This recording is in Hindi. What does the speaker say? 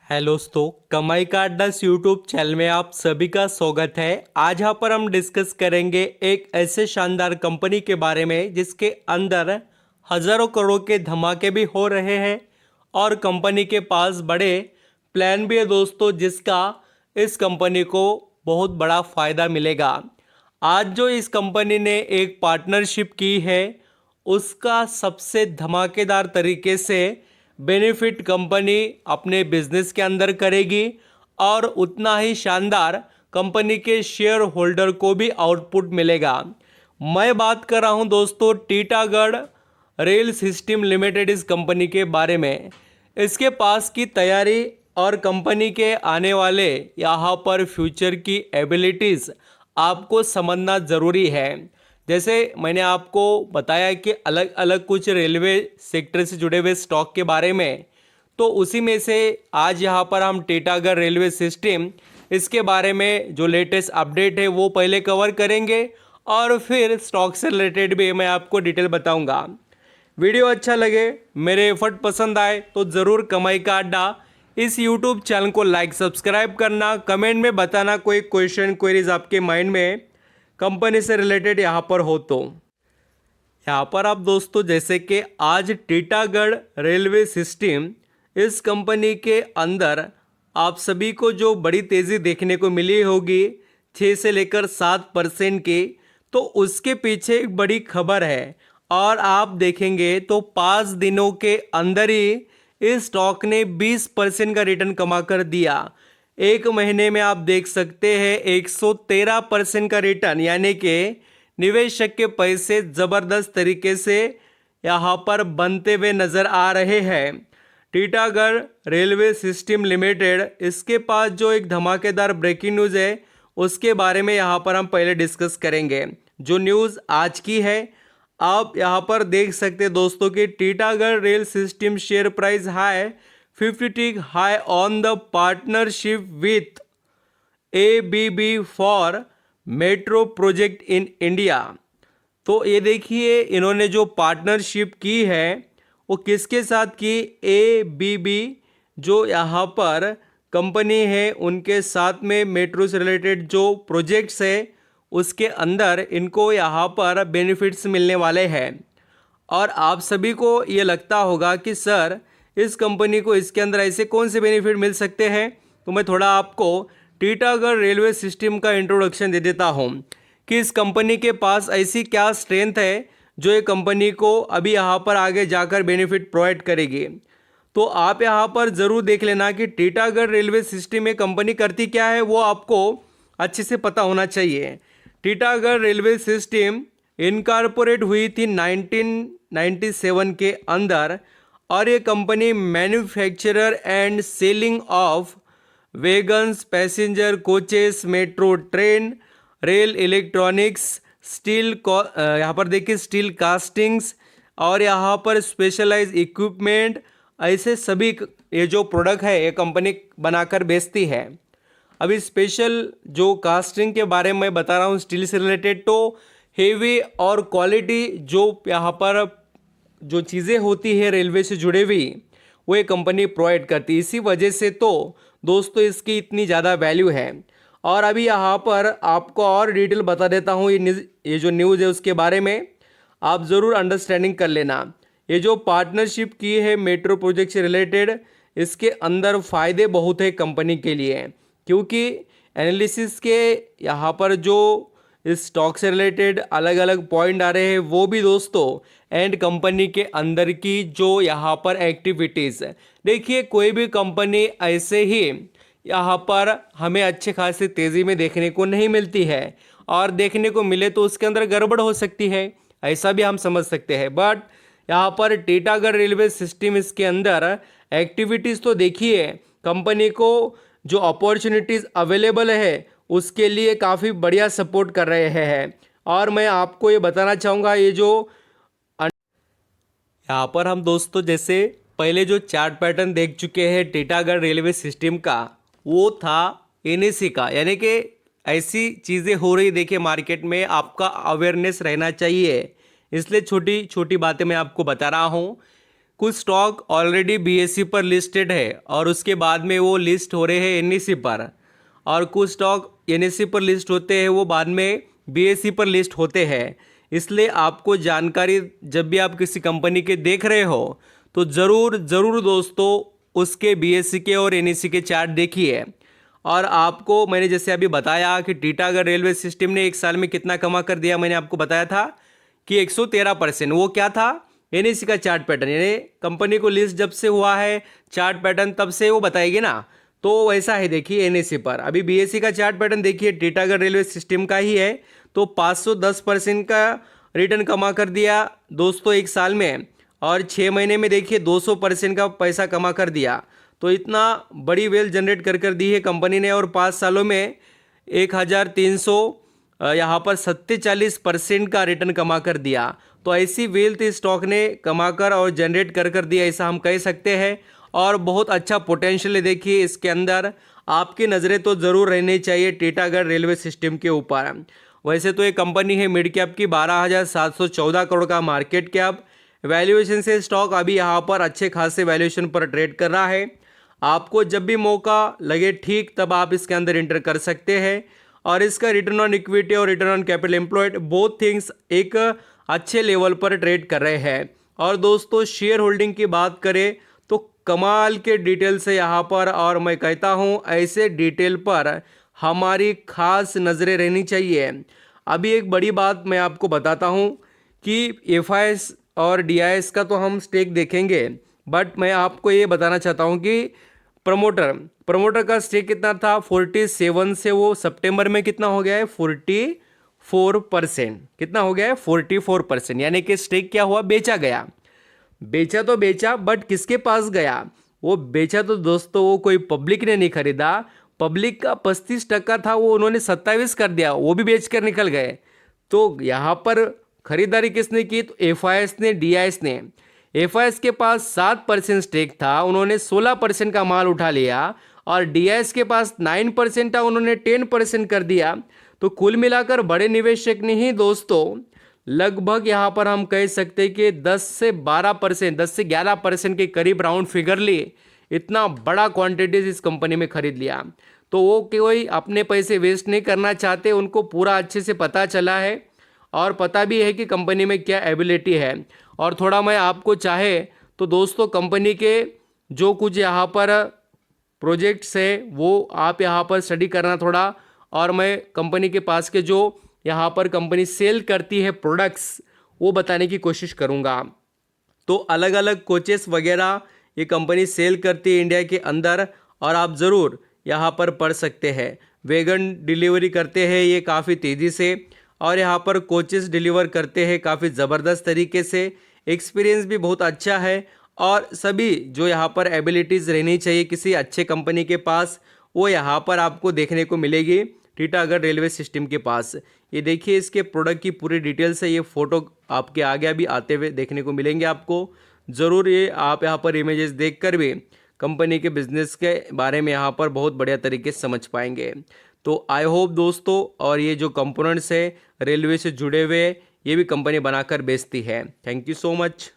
हेलो दोस्तों, कमाई का अड्डा यूट्यूब चैनल में आप सभी का स्वागत है। आज यहाँ पर हम डिस्कस करेंगे एक ऐसे शानदार कंपनी के बारे में जिसके अंदर हजारों करोड़ के धमाके भी हो रहे हैं और कंपनी के पास बड़े प्लान भी है दोस्तों, जिसका इस कंपनी को बहुत बड़ा फ़ायदा मिलेगा। आज जो इस कंपनी ने एक पार्टनरशिप की है उसका सबसे धमाकेदार तरीके से बेनिफिट कंपनी अपने बिजनेस के अंदर करेगी और उतना ही शानदार कंपनी के शेयर होल्डर को भी आउटपुट मिलेगा। मैं बात कर रहा हूं दोस्तों टीटागढ़ रेल सिस्टम लिमिटेड इस कंपनी के बारे में। इसके पास की तैयारी और कंपनी के आने वाले यहाँ पर फ्यूचर की एबिलिटीज़ आपको समझना ज़रूरी है। जैसे मैंने आपको बताया कि अलग अलग कुछ रेलवे सेक्टर से जुड़े हुए स्टॉक के बारे में, तो उसी में से आज यहाँ पर हम टीटागढ़ रेलवे सिस्टम इसके बारे में जो लेटेस्ट अपडेट है वो पहले कवर करेंगे और फिर स्टॉक से रिलेटेड भी मैं आपको डिटेल बताऊंगा। वीडियो अच्छा लगे, मेरे एफर्ट पसंद आए तो ज़रूर कमाई का अड्डा इस यूट्यूब चैनल को लाइक सब्सक्राइब करना, कमेंट में बताना कोई क्वेश्चन क्वेरीज आपके माइंड में कंपनी से रिलेटेड यहाँ पर हो तो। यहाँ पर आप दोस्तों जैसे कि आज टीटागढ़ रेलवे सिस्टम इस कंपनी के अंदर आप सभी को जो बड़ी तेज़ी देखने को मिली होगी 6 से लेकर 7% की, तो उसके पीछे एक बड़ी खबर है। और आप देखेंगे तो 5 दिनों के अंदर ही इस स्टॉक ने 20% का रिटर्न कमा कर दिया। एक महीने में आप देख सकते हैं 113% का रिटर्न, यानी कि निवेशक के पैसे ज़बरदस्त तरीके से यहाँ पर बनते हुए नज़र आ रहे हैं। टीटागढ़ रेलवे सिस्टम लिमिटेड, इसके पास जो एक धमाकेदार ब्रेकिंग न्यूज़ है उसके बारे में यहाँ पर हम पहले डिस्कस करेंगे। जो न्यूज़ आज की है आप यहाँ पर देख सकते हैं दोस्तों कि Titagarh rail system share price high 50 high on the partnership with ABB for metro project in India. तो ये देखिए इन्होंने जो पार्टनरशिप की है वो किसके साथ की, एबीबी जो यहाँ पर कंपनी है उनके साथ में मेट्रो से रिलेटेड जो प्रोजेक्ट्स है उसके अंदर इनको यहाँ पर बेनिफिट्स मिलने वाले हैं। और आप सभी को ये लगता होगा कि सर इस कंपनी को इसके अंदर ऐसे कौन से बेनिफिट मिल सकते हैं, तो मैं थोड़ा आपको टीटागढ़ रेलवे सिस्टम का इंट्रोडक्शन दे देता हूँ कि इस कंपनी के पास ऐसी क्या स्ट्रेंथ है जो ये कंपनी को अभी यहाँ पर आगे जाकर बेनिफिट प्रोवाइड करेगी। तो आप यहाँ पर ज़रूर देख लेना कि टीटागढ़ रेलवे सिस्टम में कंपनी करती क्या है वो आपको अच्छे से पता होना चाहिए। टीटागढ़ रेलवे सिस्टम इनकॉर्पोरेट हुई थी 1997 के अंदर और ये company manufacturer and selling of wagons, passenger coaches, metro train, rail electronics, steel यहाँ पर देखिए स्टील कास्टिंग्स और यहाँ पर स्पेशलाइज इक्विपमेंट, ऐसे सभी ये जो प्रोडक्ट है ये कंपनी बनाकर बेचती है। अभी स्पेशल जो कास्टिंग के बारे में बता रहा हूँ स्टील से रिलेटेड, तो हेवी और क्वालिटी जो यहाँ पर जो चीज़ें होती है रेलवे से जुड़े हुई वो ये कंपनी प्रोवाइड करती है। इसी वजह से तो दोस्तों इसकी इतनी ज़्यादा वैल्यू है। और अभी यहाँ पर आपको और डिटेल बता देता हूँ ये जो न्यूज़ है उसके बारे में आप ज़रूर अंडरस्टैंडिंग कर लेना। ये जो पार्टनरशिप की है मेट्रो प्रोजेक्ट से रिलेटेड, इसके अंदर फ़ायदे बहुत है कंपनी के लिए, क्योंकि एनालिसिस के यहाँ पर जो इस स्टॉक से रिलेटेड अलग अलग पॉइंट आ रहे हैं वो भी दोस्तों एंड कंपनी के अंदर की जो यहाँ पर एक्टिविटीज़, देखिए कोई भी कंपनी ऐसे ही यहाँ पर हमें अच्छे खासी तेज़ी में देखने को नहीं मिलती है, और देखने को मिले तो उसके अंदर गड़बड़ हो सकती है, ऐसा भी हम समझ सकते हैं। बट यहाँ पर टीटागढ़ रेलवे सिस्टम इसके अंदर एक्टिविटीज़ तो देखिए कंपनी को जो अपॉर्चुनिटीज़ अवेलेबल है उसके लिए काफ़ी बढ़िया सपोर्ट कर रहे हैं। और मैं आपको ये बताना चाहूँगा ये जो यहाँ पर हम दोस्तों जैसे पहले जो चार्ट पैटर्न देख चुके हैं टीटागढ़ रेलवे सिस्टम का, वो था एनएसी का, यानी कि ऐसी चीज़ें हो रही देखिए मार्केट में, आपका अवेयरनेस रहना चाहिए, इसलिए छोटी छोटी बातें मैं आपको बता रहा हूँ। कुछ स्टॉक ऑलरेडी बीएसई पर लिस्टेड है और उसके बाद में वो लिस्ट हो रहे हैं एनएसई पर, और कुछ स्टॉक एनएसई पर लिस्ट होते हैं वो बाद में बीएसई पर लिस्ट होते हैं। इसलिए आपको जानकारी जब भी आप किसी कंपनी के देख रहे हो तो ज़रूर ज़रूर दोस्तों उसके बीएसई के और एनएसई के चार्ट देखिए। और आपको मैंने जैसे अभी बताया कि टीटागढ़ रेलवे सिस्टम ने एक साल में कितना कमा कर दिया, मैंने आपको बताया था कि 113%। वो क्या था? एनएसई का चार्ट पैटर्न, यानी कंपनी को लिस्ट जब से हुआ है चार्ट पैटर्न तब से वो बताएगी ना, तो वैसा है। देखिए एनएसई पर अभी बीएसई का चार्ट पैटर्न देखिए, टीटागढ़ रेलवे सिस्टम का ही है, तो 510% का रिटर्न कमा कर दिया दोस्तों एक साल में, और 6 महीने में देखिए 200% का पैसा कमा कर दिया। तो इतना बड़ी वेल्थ जनरेट कर दी है कंपनी ने, और 5 सालों में 1300 यहाँ पर 47% का रिटर्न कमा कर दिया। तो ऐसी वेल्थ इस स्टॉक ने कमाकर और जनरेट कर दिया, ऐसा हम कह सकते हैं। और बहुत अच्छा पोटेंशियल है देखिए इसके अंदर। आपकी नज़रें तो ज़रूर रहनी चाहिए टीटागढ़ रेलवे सिस्टम के ऊपर। वैसे तो ये कंपनी है मिड कैप की, 12,714 करोड़ का मार्केट कैप, वैल्यूएशन से स्टॉक अभी यहाँ पर अच्छे खासे वैल्यूएशन पर ट्रेड कर रहा है। आपको जब भी मौका लगे ठीक तब आप इसके अंदर इंटर कर सकते हैं। और इसका रिटर्न ऑन इक्विटी और return on capital employed both things एक अच्छे लेवल पर ट्रेड कर रहे हैं। और दोस्तों शेयर होल्डिंग की बात करें तो कमाल के डिटेल से यहाँ पर, और मैं कहता हूँ ऐसे डिटेल पर हमारी खास नज़रें रहनी चाहिए। अभी एक बड़ी बात मैं आपको बताता हूँ कि एफआईएस और डीआईएस का तो हम स्टेक देखेंगे, बट मैं आपको ये बताना चाहता हूँ कि प्रमोटर का स्टेक कितना था 47 से वो सितंबर में कितना हो गया है 44%। कितना हो गया है 44%, यानी कि स्टेक क्या हुआ, बेचा गया। बेचा तो बेचा, बट किसके पास गया? वो बेचा तो दोस्तों वो कोई पब्लिक ने नहीं खरीदा, पब्लिक का 35% था, वो उन्होंने 27 कर दिया, वो भी बेच कर निकल गए। तो यहाँ पर खरीदारी किसने की? तो एफआईएस ने, डीआईएस ने। एफआईएस के पास 7% स्टेक था, उन्होंने 16% का माल उठा लिया, और डीआईएस के पास 9% था, उन्होंने 10% कर दिया। तो कुल मिलाकर बड़े निवेशक ने ही दोस्तों लगभग यहाँ पर हम कह सकते हैं कि 10 से 11% के करीब राउंड फिगर लिए, इतना बड़ा क्वांटिटीज इस कंपनी में खरीद लिया। तो वो कोई अपने पैसे वेस्ट नहीं करना चाहते, उनको पूरा अच्छे से पता चला है और पता भी है कि कंपनी में क्या एबिलिटी है। और थोड़ा मैं आपको चाहे तो दोस्तों कंपनी के जो कुछ यहाँ पर प्रोजेक्ट्स है वो आप यहाँ पर स्टडी करना थोड़ा, और मैं कंपनी के पास के जो यहाँ पर कंपनी सेल करती है प्रोडक्ट्स वो बताने की कोशिश करूँगा। तो अलग अलग कोचेस वगैरह ये कंपनी सेल करती है इंडिया के अंदर, और आप ज़रूर यहाँ पर पढ़ सकते हैं। वैगन डिलीवरी करते हैं ये काफ़ी तेज़ी से, और यहाँ पर कोचेस डिलीवर करते हैं काफ़ी ज़बरदस्त तरीके से। एक्सपीरियंस भी बहुत अच्छा है, और सभी जो यहाँ पर एबिलिटीज़ रहनी चाहिए किसी अच्छे कंपनी के पास वो यहाँ पर आपको देखने को मिलेगी टीटागढ़ रेलवे सिस्टम के पास। ये देखिए इसके प्रोडक्ट की पूरी डिटेल्स है, ये फ़ोटो आपके आगे अभी आते हुए देखने को मिलेंगे आपको। ज़रूर ये आप यहाँ पर इमेजेस देखकर भी कंपनी के बिजनेस के बारे में यहाँ पर बहुत बढ़िया तरीके से समझ पाएंगे। तो आई होप दोस्तों, और ये जो कंपोनेंट्स है रेलवे से जुड़े हुए ये भी कंपनी बनाकर बेचती है। Thank you so much.